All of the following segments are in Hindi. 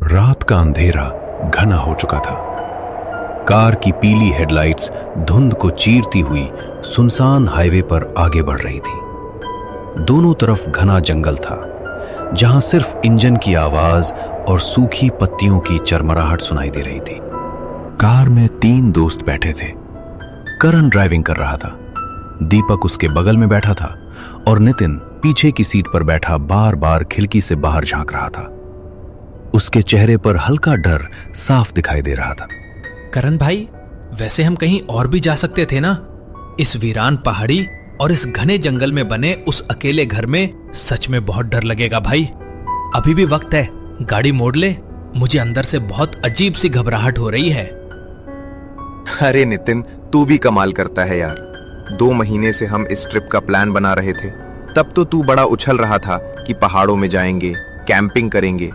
रात का अंधेरा घना हो चुका था। कार की पीली हेडलाइट्स धुंध को चीरती हुई सुनसान हाईवे पर आगे बढ़ रही थी। दोनों तरफ घना जंगल था, जहां सिर्फ इंजन की आवाज और सूखी पत्तियों की चरमराहट सुनाई दे रही थी। कार में 3 दोस्त बैठे थे। करण ड्राइविंग कर रहा था, दीपक उसके बगल में बैठा था और नितिन पीछे की सीट पर बैठा बार बार खिड़की से बाहर झांक रहा था। उसके चेहरे पर हल्का डर साफ दिखाई दे रहा था। करण भाई, वैसे हम कहीं और भी जा सकते थे ना। इस वीरान पहाड़ी और इस घने जंगल में बने उस अकेले घर में सच में बहुत डर लगेगा भाई। अभी भी वक्त है, गाड़ी मोड़ ले। मुझे अंदर से बहुत अजीब सी घबराहट हो रही है। अरे नितिन, तू भी कमाल करता है यार। 2 महीने से हम इस ट्रिप का प्लान बना रहे थे। तब तो तू बड़ा उछल रहा था कि पहाड़ों में जाएंगे, कैंपिंग करेंगे।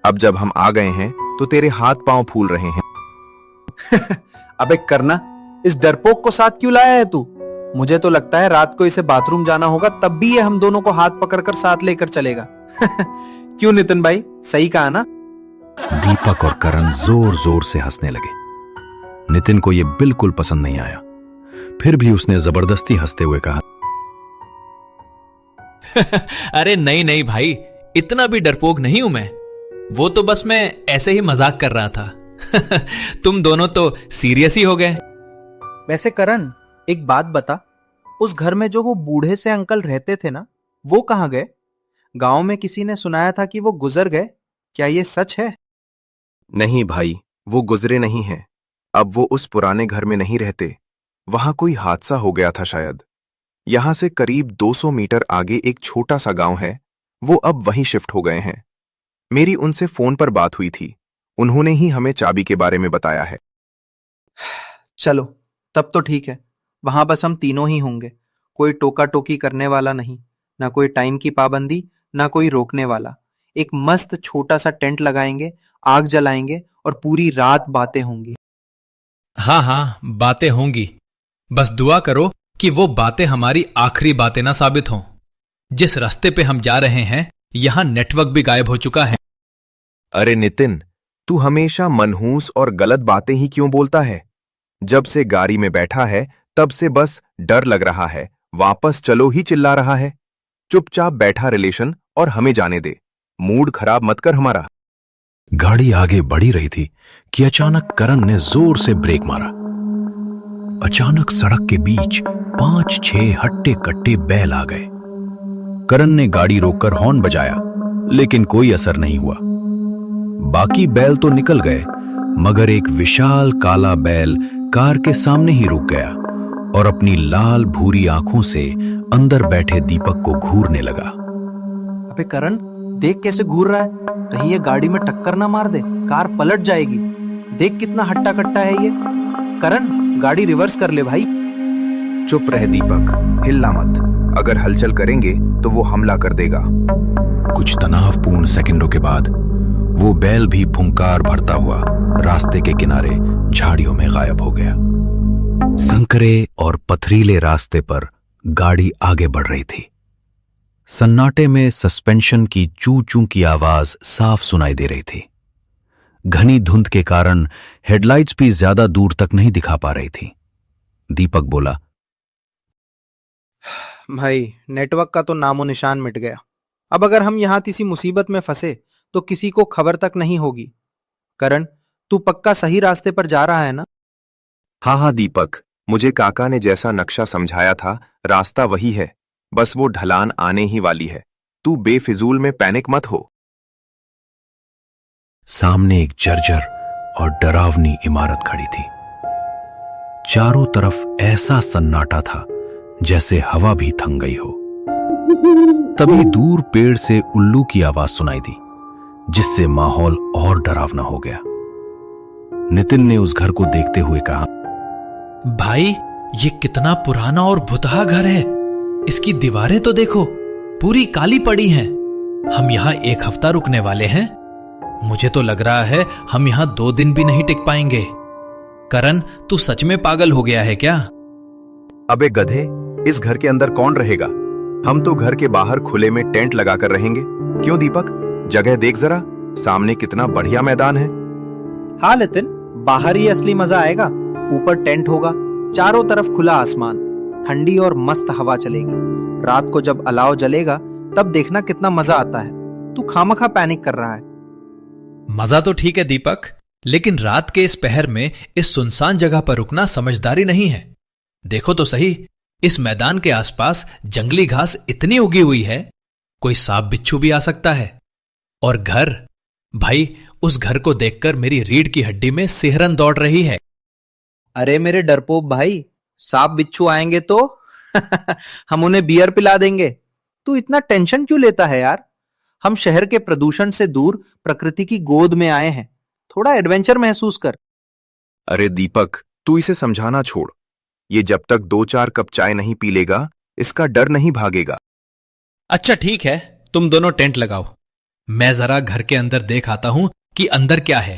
अब जब हम आ गए हैं तो तेरे हाथ पांव फूल रहे हैं। अबे करना, इस डरपोक को साथ क्यों लाया है तू? मुझे तो लगता है रात को इसे बाथरूम जाना होगा, तब भी ये हम दोनों को हाथ पकड़कर साथ लेकर चलेगा। क्यों नितिन भाई, सही कहा ना? दीपक और करण जोर जोर से हंसने लगे। नितिन को यह बिल्कुल पसंद नहीं आया, फिर भी उसने जबरदस्ती हंसते हुए कहा, अरे नहीं नहीं भाई, इतना भी डरपोक नहीं हूं मैं। वो तो बस मैं ऐसे ही मजाक कर रहा था। तुम दोनों तो सीरियस ही हो गए। वैसे करण, एक बात बता, उस घर में जो वो बूढ़े से अंकल रहते थे ना, वो कहाँ गए? गांव में किसी ने सुनाया था कि वो गुजर गए। क्या ये सच है? नहीं भाई, वो गुजरे नहीं हैं। अब वो उस पुराने घर में नहीं रहते। वहां कोई हादसा हो गया था शायद। यहां से करीब 200 मीटर आगे एक छोटा सा गांव है, वो अब वहीं शिफ्ट हो गए हैं। मेरी उनसे फोन पर बात हुई थी, उन्होंने ही हमें चाबी के बारे में बताया है। चलो, तब तो ठीक है। वहां बस हम तीनों ही होंगे। कोई टोका टोकी करने वाला नहीं, ना कोई टाइम की पाबंदी, ना कोई रोकने वाला। एक मस्त छोटा सा टेंट लगाएंगे, आग जलाएंगे और पूरी रात बातें होंगी। हाँ हाँ, बातें होंगी। बस दुआ करो कि वो बातें हमारी आखिरी बातें ना साबित हों। जिस रास्ते पे हम जा रहे हैं, यहां नेटवर्क भी गायब हो चुका है। अरे नितिन, तू हमेशा मनहूस और गलत बातें ही क्यों बोलता है? जब से गाड़ी में बैठा है तब से बस डर लग रहा है, वापस चलो ही चिल्ला रहा है। चुपचाप बैठा रिलेशन और हमें जाने दे। मूड खराब मत कर हमारा। गाड़ी आगे बढ़ी रही थी कि अचानक करण ने जोर से ब्रेक मारा। अचानक सड़क के बीच 5-6 हट्टे कट्टे बैल आ गए। करण ने गाड़ी रोककर हॉर्न बजाया, लेकिन कोई असर नहीं हुआ। बाकी बैल तो निकल गए, मगर एक विशाल काला बैल कार के सामने ही रुक गया और अपनी लाल भूरी आंखों से अंदर बैठे दीपक को घूरने लगा। अबे करण, देख कैसे घूर रहा है। कहीं ये गाड़ी में टक्कर ना मार दे, कार पलट जाएगी। देख कितना हट्टा कट्टा है ये। करण, गाड़ी रिवर्स कर ले भाई। चुप रह दीपक, हिलना मत। अगर हलचल करेंगे तो वो हमला कर देगा। कुछ तनावपूर्ण सेकंडों के बाद वो बैल भी फुंकार भरता हुआ रास्ते के किनारे झाड़ियों में गायब हो गया। संकरे और पथरीले रास्ते पर गाड़ी आगे बढ़ रही थी। सन्नाटे में सस्पेंशन की चू चू की आवाज साफ सुनाई दे रही थी। घनी धुंध के कारण हेडलाइट्स भी ज्यादा दूर तक नहीं दिखा पा रही थी। दीपक बोला, भाई, नेटवर्क का तो नामो निशान मिट गया। अब अगर हम यहां किसी मुसीबत में फंसे तो किसी को खबर तक नहीं होगी। करण, तू पक्का सही रास्ते पर जा रहा है ना? हाँ हाँ दीपक, मुझे काका ने जैसा नक्शा समझाया था, रास्ता वही है। बस वो ढलान आने ही वाली है। तू बेफिजूल में पैनिक मत हो। सामने एक जर्जर और डरावनी इमारत खड़ी थी। चारों तरफ ऐसा सन्नाटा था जैसे हवा भी थम गई हो। तभी दूर पेड़ से उल्लू की आवाज सुनाई दी, जिससे माहौल और डरावना हो गया। नितिन ने उस घर को देखते हुए कहा, भाई, ये कितना पुराना और भुतहा घर है। इसकी दीवारें तो देखो, पूरी काली पड़ी हैं। हम यहां 1 हफ्ता रुकने वाले हैं। मुझे तो लग रहा है हम यहां 2 दिन भी नहीं टिक पाएंगे। करण, तू सच में पागल हो गया है क्या? अबे गधे, इस घर के अंदर कौन रहेगा? हम तो घर के बाहर खुले में टेंट लगाकर रहेंगे। क्यों दीपक, जगह देख जरा, सामने कितना बढ़िया मैदान है। हाँ नितिन, बाहर ही असली मजा आएगा। ऊपर टेंट होगा, चारों तरफ खुला आसमान, ठंडी और मस्त हवा चलेगी। रात को जब अलाव जलेगा तब देखना कितना मजा आता है। तू खामखा पैनिक कर रहा है। मजा तो ठीक है दीपक, लेकिन रात के इस पहर में इस सुनसान जगह पर रुकना समझदारी नहीं है। देखो तो सही, इस मैदान के आसपास जंगली घास इतनी उगी हुई है, कोई सांप बिच्छू भी आ सकता है। और घर, भाई उस घर को देखकर मेरी रीढ़ की हड्डी में सिहरन दौड़ रही है। अरे मेरे डरपोक भाई, सांप बिच्छू आएंगे तो हम उन्हें बियर पिला देंगे। तू इतना टेंशन क्यों लेता है यार? हम शहर के प्रदूषण से दूर प्रकृति की गोद में आए हैं। थोड़ा एडवेंचर महसूस कर। अरे दीपक, तू इसे समझाना छोड़। ये जब तक 2-4 कप चाय नहीं पी लेगा, इसका डर नहीं भागेगा। अच्छा ठीक है, तुम दोनों टेंट लगाओ, मैं जरा घर के अंदर देख आता हूं कि अंदर क्या है।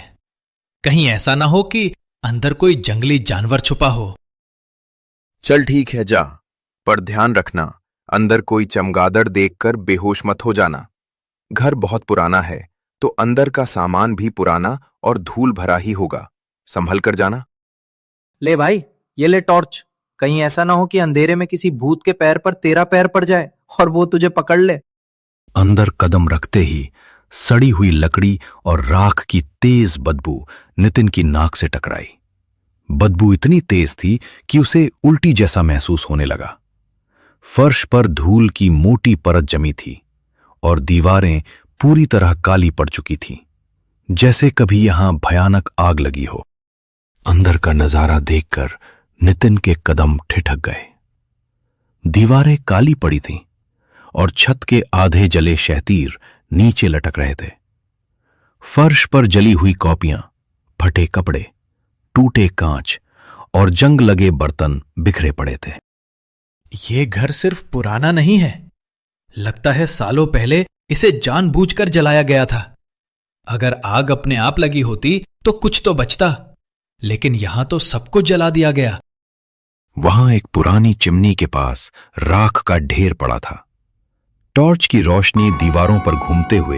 कहीं ऐसा ना हो कि अंदर कोई जंगली जानवर छुपा हो। चल ठीक है, जा, पर ध्यान रखना अंदर कोई चमगादड़ देखकर बेहोश मत हो जाना। घर बहुत पुराना है तो अंदर का सामान भी पुराना और धूल भरा ही होगा, संभल कर जाना। ले भाई, ये ले टॉर्च। कहीं ऐसा ना हो कि अंधेरे में किसी भूत के पैर पर तेरा पैर पड़ जाए और वो तुझे पकड़ ले। अंदर कदम रखते ही सड़ी हुई लकड़ी और राख की तेज बदबू नितिन की नाक से टकराई। बदबू इतनी तेज थी कि उसे उल्टी जैसा महसूस होने लगा। फर्श पर धूल की मोटी परत जमी थी और दीवारें पूरी तरह काली पड़ चुकी थीं, जैसे कभी यहां भयानक आग लगी हो। अंदर का नजारा देखकर नितिन के कदम ठिठक गए। दीवारें काली पड़ी थीं और छत के आधे जले शहतीर नीचे लटक रहे थे। फर्श पर जली हुई कॉपियां, फटे कपड़े, टूटे कांच और जंग लगे बर्तन बिखरे पड़े थे। ये घर सिर्फ पुराना नहीं है, लगता है सालों पहले इसे जानबूझकर जलाया गया था। अगर आग अपने आप लगी होती तो कुछ तो बचता, लेकिन यहां तो सब कुछ जला दिया गया। वहां एक पुरानी चिमनी के पास राख का ढेर पड़ा था। टॉर्च की रोशनी दीवारों पर घूमते हुए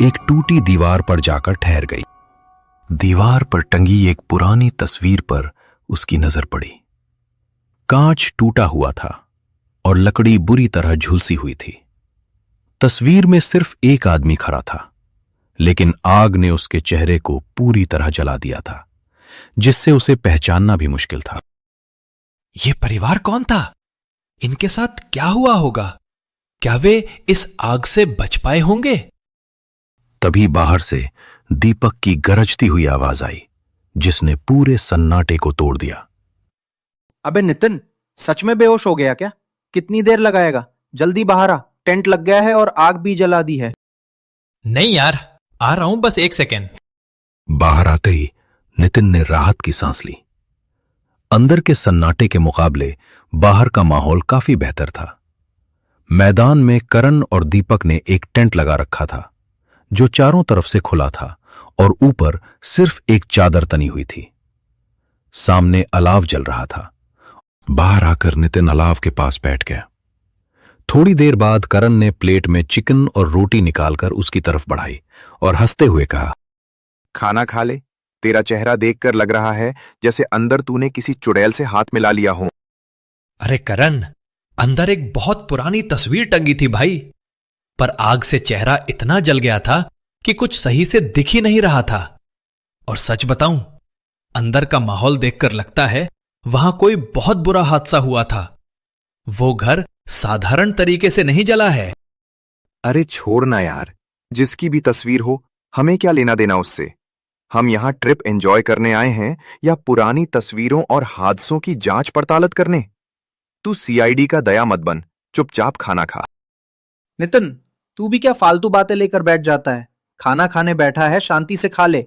एक टूटी दीवार पर जाकर ठहर गई। दीवार पर टंगी एक पुरानी तस्वीर पर उसकी नजर पड़ी। कांच टूटा हुआ था और लकड़ी बुरी तरह झुलसी हुई थी। तस्वीर में सिर्फ एक आदमी खड़ा था, लेकिन आग ने उसके चेहरे को पूरी तरह जला दिया था, जिससे उसे पहचानना भी मुश्किल था। ये परिवार कौन था? इनके साथ क्या हुआ होगा? क्या वे इस आग से बच पाए होंगे? तभी बाहर से दीपक की गरजती हुई आवाज आई, जिसने पूरे सन्नाटे को तोड़ दिया। अबे नितिन, सच में बेहोश हो गया क्या? कितनी देर लगाएगा? जल्दी बाहर आ, टेंट लग गया है और आग भी जला दी है। नहीं यार, आ रहा हूं, बस 1 सेकेंड। बाहर आते ही नितिन ने राहत की सांस ली। अंदर के सन्नाटे के मुकाबले बाहर का माहौल काफी बेहतर था। मैदान में करण और दीपक ने एक टेंट लगा रखा था, जो चारों तरफ से खुला था और ऊपर सिर्फ एक चादर तनी हुई थी। सामने अलाव जल रहा था। बाहर आकर नितिन अलाव के पास बैठ गया। थोड़ी देर बाद करण ने प्लेट में चिकन और रोटी निकालकर उसकी तरफ बढ़ाई और हंसते हुए कहा, खाना खा ले। तेरा चेहरा देखकर लग रहा है जैसे अंदर तूने किसी चुड़ैल से हाथ मिला लिया हो। अरे करण, अंदर एक बहुत पुरानी तस्वीर टंगी थी भाई, पर आग से चेहरा इतना जल गया था कि कुछ सही से दिख ही नहीं रहा था। और सच बताऊं, अंदर का माहौल देखकर लगता है वहां कोई बहुत बुरा हादसा हुआ था। वो घर साधारण तरीके से नहीं जला है। अरे छोड़ ना यार, जिसकी भी तस्वीर हो, हमें क्या लेना देना उससे। हम यहां ट्रिप एंजॉय करने आए हैं या पुरानी तस्वीरों और हादसों की जांच पड़तालत करने? तू सीआईडी का दया मत बन, चुपचाप खाना खा। नितिन, तू भी क्या फालतू बातें लेकर बैठ जाता है? खाना खाने बैठा है, शांति से खा ले।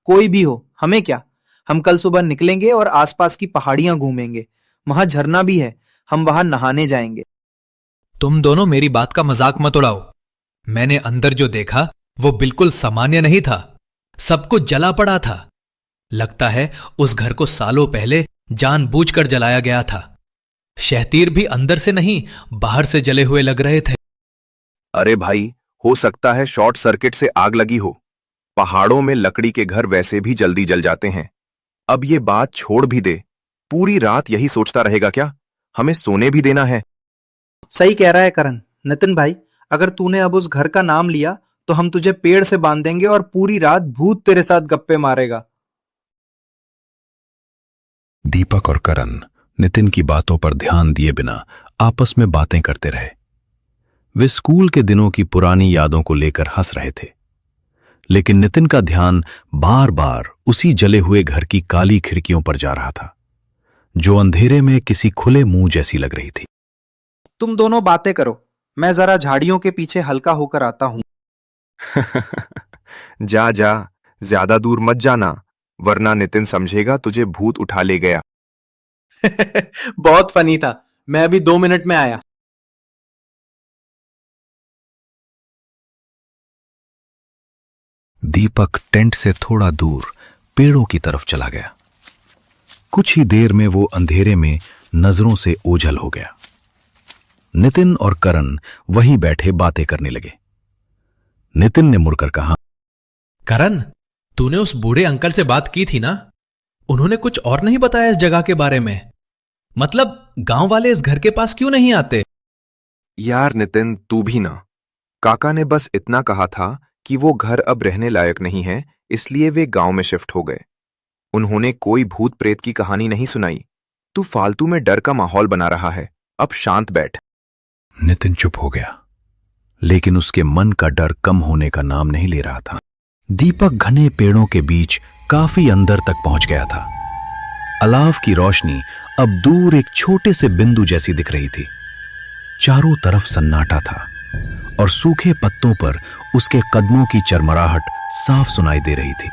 कोई भी हो, हमें क्या। हम कल सुबह निकलेंगे और आसपास की पहाड़ियां घूमेंगे। वहां झरना भी है, हम वहां नहाने जाएंगे। तुम दोनों मेरी बात का मजाक मत उड़ाओ। मैंने अंदर जो देखा वो बिल्कुल सामान्य नहीं था, सब कुछ जला पड़ा था। लगता है उस घर को सालों पहले जानबूझकर जलाया गया था। शहतीर भी अंदर से नहीं, बाहर से जले हुए लग रहे थे। अरे भाई, हो सकता है शॉर्ट सर्किट से आग लगी हो। पहाड़ों में लकड़ी के घर वैसे भी जल्दी जल जाते हैं। अब ये बात छोड़ भी दे, पूरी रात यही सोचता रहेगा क्या? हमें सोने भी देना है। सही कह रहा है करण। नितिन भाई, अगर तूने अब उस घर का नाम लिया तो हम तुझे पेड़ से बांध देंगे और पूरी रात भूत तेरे साथ गप्पे मारेगा। दीपक और करण नितिन की बातों पर ध्यान दिए बिना आपस में बातें करते रहे। वे स्कूल के दिनों की पुरानी यादों को लेकर हंस रहे थे, लेकिन नितिन का ध्यान बार बार उसी जले हुए घर की काली खिड़कियों पर जा रहा था, जो अंधेरे में किसी खुले मुंह जैसी लग रही थी। तुम दोनों बातें करो, मैं जरा झाड़ियों के पीछे हल्का होकर आता हूं। जा जा, ज्यादा दूर मत जाना, वरना नितिन समझेगा तुझे भूत उठा ले गया। बहुत फनी था, मैं अभी 2 मिनट में आया। दीपक टेंट से थोड़ा दूर पेड़ों की तरफ चला गया। कुछ ही देर में वो अंधेरे में नजरों से ओझल हो गया। नितिन और करण वहीं बैठे बातें करने लगे। नितिन ने मुड़कर कहा, करण, तूने उस बूढ़े अंकल से बात की थी ना? उन्होंने कुछ और नहीं बताया इस जगह के बारे में? मतलब गांव वाले इस घर के पास क्यों नहीं आते? यार नितिन, तू भी ना। काका ने बस इतना कहा था कि वो घर अब रहने लायक नहीं है, इसलिए वे गांव में शिफ्ट हो गए। उन्होंने कोई भूत प्रेत की कहानी नहीं सुनाई। तू फालतू में डर का माहौल बना रहा है, अब शांत बैठ। नितिन चुप हो गया, लेकिन उसके मन का डर कम होने का नाम नहीं ले रहा था। दीपक घने पेड़ों के बीच काफी अंदर तक पहुंच गया था। अलाव की रोशनी अब दूर एक छोटे से बिंदु जैसी दिख रही थी। चारों तरफ सन्नाटा था और सूखे पत्तों पर उसके कदमों की चरमराहट साफ सुनाई दे रही थी।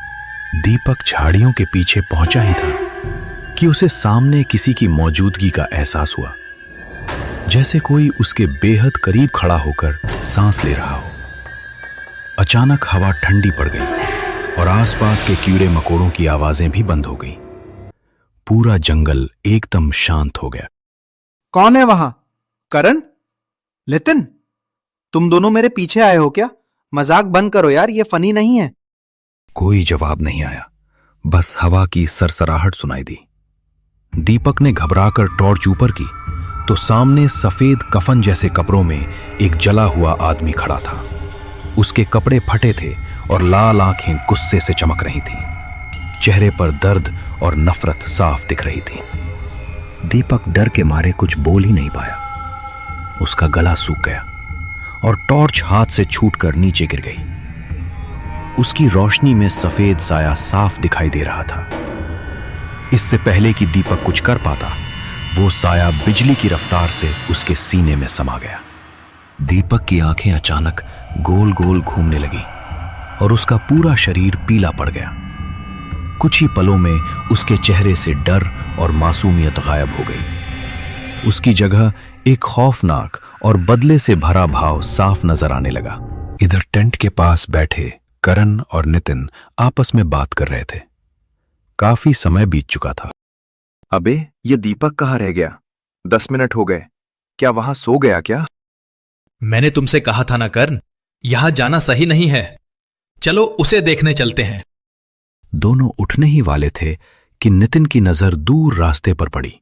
दीपक झाड़ियों के पीछे पहुंचा ही था कि उसे सामने किसी की मौजूदगी का एहसास हुआ, जैसे कोई उसके बेहद करीब खड़ा होकर सांस ले रहा हो। अचानक हवा ठंडी पड़ गई और आसपास के कीड़े मकोड़ों की आवाजें भी बंद हो गईं। पूरा जंगल एकदम शांत हो गया। कौन है वहां? करण? नितिन? तुम दोनों मेरे पीछे आए हो क्या? मजाक बंद करो यार, ये फनी नहीं है। कोई जवाब नहीं आया, बस हवा की सरसराहट सुनाई दी। दीपक ने घबराकर टॉर्च ऊपर की तो सामने सफेद कफन जैसे कपड़ों में एक जला हुआ आदमी खड़ा था। उसके कपड़े फटे थे और लाल आंखें गुस्से से चमक रही थीं। चेहरे पर दर्द और नफरत साफ दिख रही थी। दीपक डर के मारे कुछ बोल ही नहीं पाया। उसका गला सूख गया और टॉर्च हाथ से छूटकर नीचे गिर गई। उसकी रोशनी में सफेद साया साफ दिखाई दे रहा था। इससे पहले कि दीपक कुछ कर पाता, वो साया बिजली की रफ्तार से उसके सीने में समा गया। दीपक की आंखें अचानक गोल गोल घूमने लगी और उसका पूरा शरीर पीला पड़ गया। कुछ ही पलों में उसके चेहरे से डर और मासूमियत गायब हो गई। उसकी जगह एक खौफनाक और बदले से भरा भाव साफ नजर आने लगा। इधर टेंट के पास बैठे करण और नितिन आपस में बात कर रहे थे। काफी समय बीत चुका था। अबे, ये दीपक कहाँ रह गया? 10 मिनट हो गए, क्या वहां सो गया क्या? मैंने तुमसे कहा था ना कर्ण, यहां जाना सही नहीं है। चलो उसे देखने चलते हैं। दोनों उठने ही वाले थे कि नितिन की नजर दूर रास्ते पर पड़ी।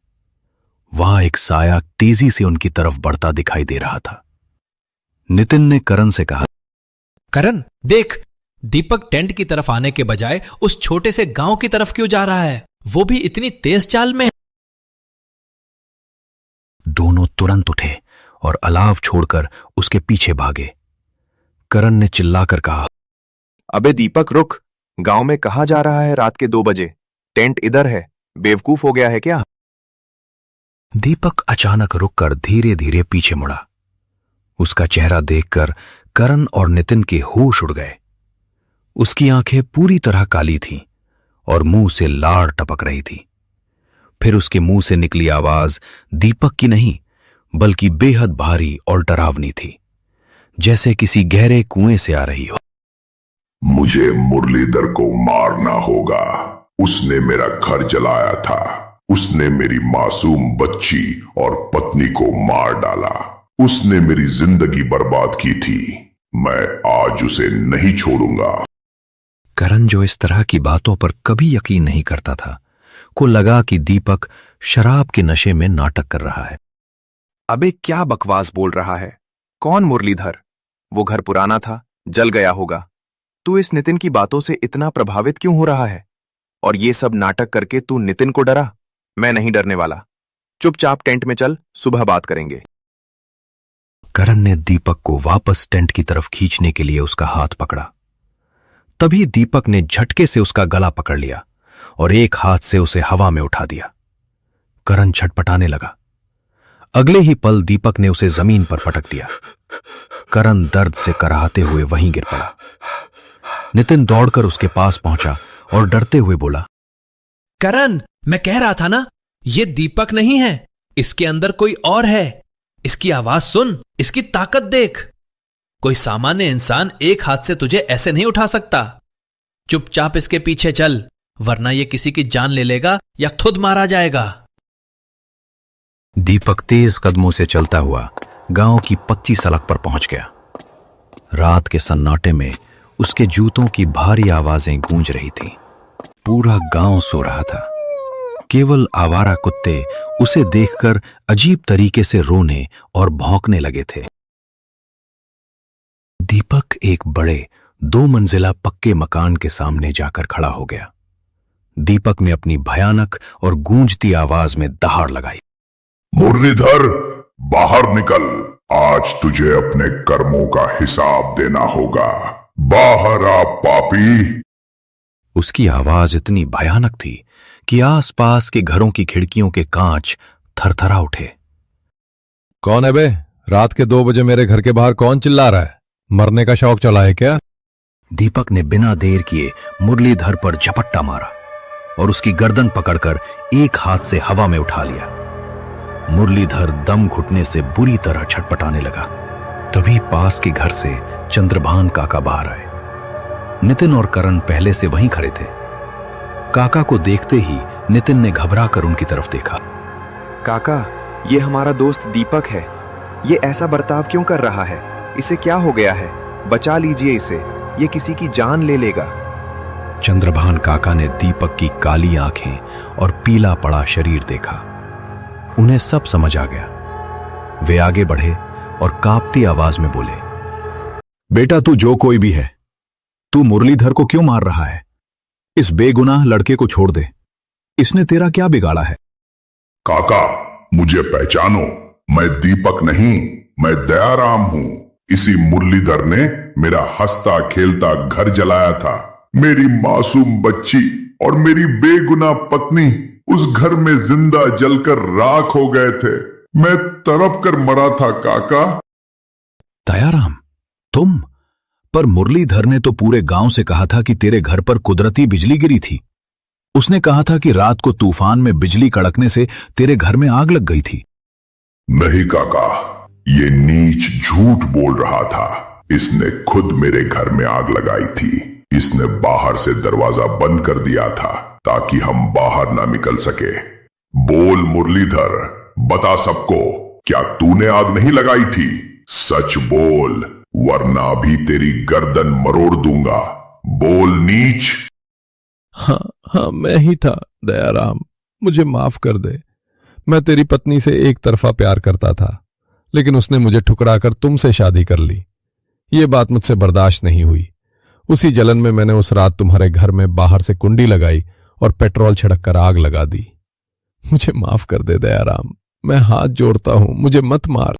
वहां एक साया तेजी से उनकी तरफ बढ़ता दिखाई दे रहा था। नितिन ने करण से कहा, करण देख, दीपक टेंट की तरफ आने के बजाय उस छोटे से गांव की तरफ क्यों जा रहा है, वो भी इतनी तेज चाल में। दोनों तुरंत उठे और अलाव छोड़कर उसके पीछे भागे। करण ने चिल्लाकर कहा, अबे दीपक रुक, गांव में कहाँ जा रहा है रात के 2 बजे? टेंट इधर है, बेवकूफ हो गया है क्या? दीपक अचानक रुककर धीरे धीरे पीछे मुड़ा। उसका चेहरा देखकर करण और नितिन के होश उड़ गए। उसकी आंखें पूरी तरह काली थीं और मुंह से लार टपक रही थी। फिर उसके मुंह से निकली आवाज दीपक की नहीं, बल्कि बेहद भारी और डरावनी थी, जैसे किसी गहरे कुएं से आ रही हो। मुझे मुरलीधर को मारना होगा। उसने मेरा घर जलाया था। उसने मेरी मासूम बच्ची और पत्नी को मार डाला। उसने मेरी जिंदगी बर्बाद की थी। मैं आज उसे नहीं छोड़ूंगा। करण, जो इस तरह की बातों पर कभी यकीन नहीं करता था, को लगा कि दीपक शराब के नशे में नाटक कर रहा है। अबे क्या बकवास बोल रहा है? कौन मुरलीधर? वो घर पुराना था, जल गया होगा। तू इस नितिन की बातों से इतना प्रभावित क्यों हो रहा है? और ये सब नाटक करके तू नितिन को डरा? मैं नहीं डरने वाला। चुपचाप टेंट में चल, सुबह बात करेंगे। करण ने दीपक को वापस टेंट की तरफ खींचने के लिए उसका हाथ पकड़ा। तभी दीपक ने झटके से उसका गला पकड़ लिया और एक हाथ से उसे हवा में उठा दिया। करण छटपटाने लगा। अगले ही पल दीपक ने उसे जमीन पर पटक दिया। करण दर्द से कराहते हुए वहीं गिर पड़ा। नितिन दौड़कर उसके पास पहुंचा और डरते हुए बोला, करण, मैं कह रहा था ना, ये दीपक नहीं है, इसके अंदर कोई और है। इसकी आवाज सुन, इसकी ताकत देख। कोई सामान्य इंसान एक हाथ से तुझे ऐसे नहीं उठा सकता। चुपचाप इसके पीछे चल, वरना ये किसी की जान ले लेगा या खुद मारा जाएगा। दीपक तेज कदमों से चलता हुआ गांव की पक्की सड़क पर पहुंच गया। रात के सन्नाटे में उसके जूतों की भारी आवाजें गूंज रही थीं। पूरा गांव सो रहा था। केवल आवारा कुत्ते उसे देखकर अजीब तरीके से रोने और भौंकने लगे थे। दीपक एक बड़े 2 मंजिला पक्के मकान के सामने जाकर खड़ा हो गया। दीपक ने अपनी भयानक और गूंजती आवाज में दहाड़ लगाई, मुरलीधर, बाहर निकल। आज तुझे अपने कर्मों का हिसाब देना होगा। बाहर आ पापी। उसकी आवाज इतनी भयानक थी कि आसपास के घरों की खिड़कियों के कांच थरथरा उठे। कौन है बे? रात के 2 बजे मेरे घर के बाहर कौन चिल्ला रहा है? मरने का शौक चला है क्या? दीपक ने बिना देर किए मुरलीधर पर झपट्टा मारा और उसकी गर्दन पकड़कर एक हाथ से हवा में उठा लिया। मुरलीधर दम घुटने से बुरी तरह छटपटाने लगा। तभी पास के घर से चंद्रभान काका बाहर आए। नितिन और करण पहले से वहीं खड़े थे। काका को देखते ही नितिन ने घबराकर उनकी तरफ देखा। काका, ये हमारा दोस्त दीपक है। ये ऐसा बर्ताव क्यों कर रहा है? इसे क्या हो गया है? बचा लीजिए इसे, ये किसी की जान ले लेगा। चंद्रभान काका ने दीपक की काली आंखें और पीला पड़ा शरीर देखा। उन्हें सब समझ आ गया। वे आगे बढ़े और कांपती आवाज में बोले, बेटा, तू जो कोई भी है, तू मुरलीधर को क्यों मार रहा है? इस बेगुनाह लड़के को छोड़ दे। इसने तेरा क्या बिगाड़ा है? काका, मुझे पहचानो। मैं दीपक नहीं, मैं दयाराम हूं। इसी मुरलीधर ने मेरा हंसता खेलता घर जलाया था। मेरी मासूम बच्ची और मेरी बेगुनाह पत्नी उस घर में जिंदा जलकर राख हो गए थे। मैं तड़प कर मरा था काका। दयाराम, तुम? पर मुरलीधर ने तो पूरे गांव से कहा था कि तेरे घर पर कुदरती बिजली गिरी थी। उसने कहा था कि रात को तूफान में बिजली कड़कने से तेरे घर में आग लग गई थी। नहीं काका, ये नीच झूठ बोल रहा था। इसने खुद मेरे घर में आग लगाई थी। इसने बाहर से दरवाजा बंद कर दिया था ताकि हम बाहर ना निकल सके। बोल मुरलीधर, बता सबको, क्या तूने आग नहीं लगाई थी? सच बोल, वरना अभी तेरी गर्दन मरोड़ दूंगा। बोल नीच। हाँ, मैं ही था दयाराम, मुझे माफ कर दे। मैं तेरी पत्नी से एक तरफा प्यार करता था, लेकिन उसने मुझे ठुकराकर तुमसे शादी कर ली। ये बात मुझसे बर्दाश्त नहीं हुई। उसी जलन में मैंने उस रात तुम्हारे घर में बाहर से कुंडी लगाई और पेट्रोल छिड़क कर आग लगा दी। मुझे माफ कर दे दयाराम, मैं हाथ जोड़ता हूं, मुझे मत मार।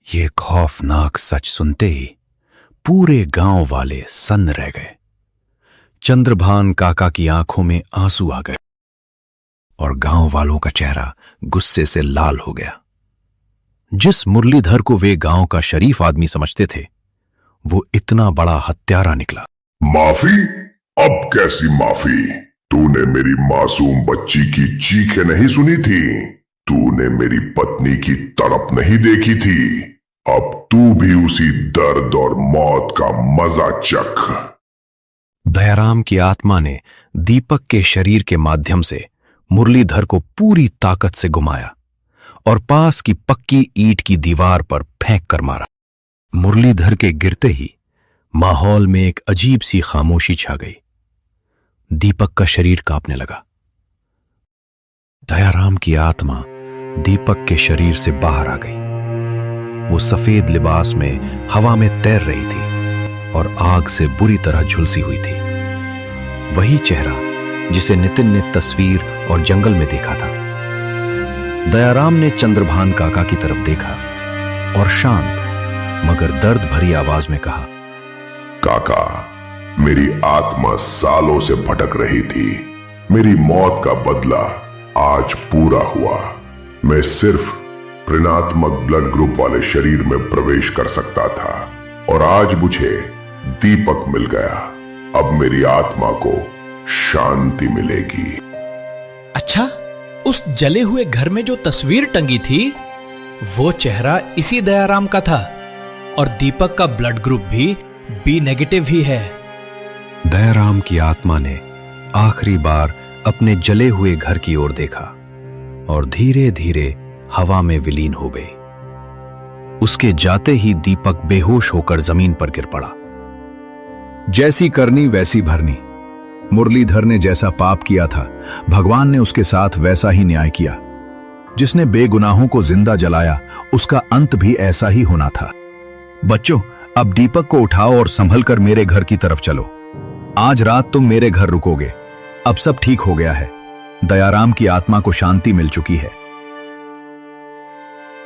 ये खौफनाक सच सुनते ही पूरे गांव वाले सन्न रह गए। चंद्रभान काका की आंखों में आंसू आ गए और गांव वालों का चेहरा गुस्से से लाल हो गया। जिस मुरलीधर को वे गांव का शरीफ आदमी समझते थे, वो इतना बड़ा हत्यारा निकला। माफी? अब कैसी माफी? तूने मेरी मासूम बच्ची की चीखें नहीं सुनी थी? तूने मेरी पत्नी की तड़प नहीं देखी थी? अब तू भी उसी दर्द और मौत का मजा चख। दयाराम की आत्मा ने दीपक के शरीर के माध्यम से मुरलीधर को पूरी ताकत से घुमाया और पास की पक्की ईंट की दीवार पर फेंक कर मारा। मुरलीधर के गिरते ही माहौल में एक अजीब सी खामोशी छा गई। दीपक का शरीर कांपने लगा। दयाराम की आत्मा दीपक के शरीर से बाहर आ गई। वो सफेद लिबास में हवा में तैर रही थी और आग से बुरी तरह झुलसी हुई थी। वही चेहरा जिसे नितिन ने तस्वीर और जंगल में देखा था। दयाराम ने चंद्रभान काका की तरफ देखा और शांत मगर दर्द भरी आवाज में कहा, काका, मेरी आत्मा सालों से भटक रही थी। मेरी मौत का बदला आज पूरा हुआ। मैं सिर्फ ऋणात्मक ब्लड ग्रुप वाले शरीर में प्रवेश कर सकता था और आज मुझे दीपक मिल गया। अब मेरी आत्मा को शांति मिलेगी। अच्छा, उस जले हुए घर में जो तस्वीर टंगी थी वो चेहरा इसी दयाराम का था और दीपक का ब्लड ग्रुप भी बी नेगेटिव ही है। दयाराम की आत्मा ने आखिरी बार अपने जले हुए घर की ओर देखा और धीरे धीरे हवा में विलीन हो गई। उसके जाते ही दीपक बेहोश होकर जमीन पर गिर पड़ा। जैसी करनी वैसी भरनी। मुरलीधर ने जैसा पाप किया था, भगवान ने उसके साथ वैसा ही न्याय किया। जिसने बेगुनाहों को जिंदा जलाया, उसका अंत भी ऐसा ही होना था। बच्चों, अब दीपक को उठाओ और संभल कर मेरे घर की तरफ चलो। आज रात तुम मेरे घर रुकोगे। अब सब ठीक हो गया है। दयाराम की आत्मा को शांति मिल चुकी है।